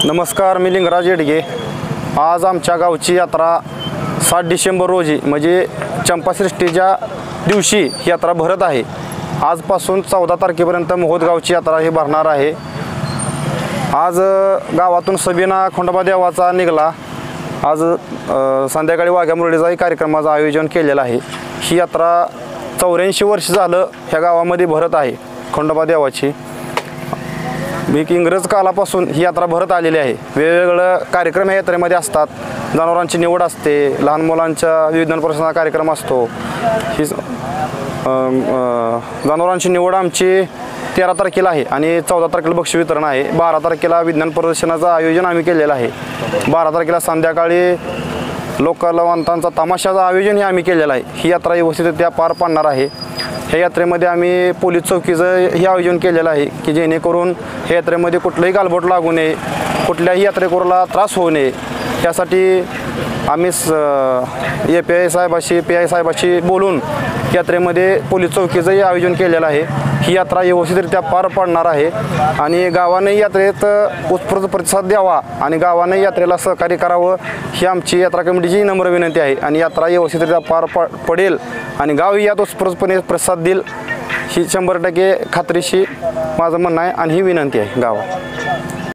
नमस्कार, मी लिंगराज येडगे। आज आमच्या गावची यात्रा 7 डिसेंबर रोजी म्हणजे चंपासृष्टीच्या दिवशी ही यात्रा भरत आहे। आजपासून 14 तारखेपर्यंत मोहोदगावची यात्रा ही भरणार आहे। आज गावातून सबिना खंडोबा देवाचा निघाला। आज संध्याकाळी वाघ्या मुरळीचाही कार्यक्रमाचं आयोजन केलेलं आहे। ही यात्रा 84 वर्ष झालं ह्या गावामध्ये भरत आहे खंडोबा देवाची। इंग्रज कालापासून ही यात्रा भरत आलेली आहे। वेगवेगळे कार्यक्रम या यात्रेमध्ये असतात। जनावरांची निवड असते, लहान मुलांचा विज्ञान प्रदर्शनाचा कार्यक्रम असतो। ही जनावरांची निवड आमची 13 तारखेला आहे आणि 14 तारखेला बक्षीस वितरण आहे। 12 तारखेला विज्ञान प्रदर्शनाचं आयोजन आम्ही केलेलं आहे। 12 तारखेला संध्याकाळी लोककलावंतांचा तमाशाचं आयोजन हे आम्ही केलेलं आहे। ही यात्रा व्यवस्थितरित्या पार पाडणार आहे। ह्या यात्रेमध्ये आम्ही पोलीस चौकीचं हे आयोजन केलेलं आहे की जेणेकरून ह्या यात्रेमध्ये कुठलंही गालबोट लागू नये, कुठल्याही यात्रेकरूला त्रास होऊ नये, यासाठी आम्ही API साहेबाशी PI साहेबाशी बोलून यात्रेमध्ये पोलीस चौकीचंही आयोजन केलेलं आहे। ही यात्रा व्यवस्थितरित्या पार पाडणार आहे आणि गावाने यात्रेत उत्स्फूर्त प्रतिसाद द्यावा आणि गावाने यात्रेला सहकार्य करावं ही आमची यात्रा कमिटीची नम्र विनंती आहे। आणि यात्रा व्यवस्थितरित्या पार पडेल आणि गाव यात उत्स्फूर्तपणे प्रतिसाद देईल ही 100% खात्रीशी माझं म्हणणं आहे आणि ही विनंती आहे गावात।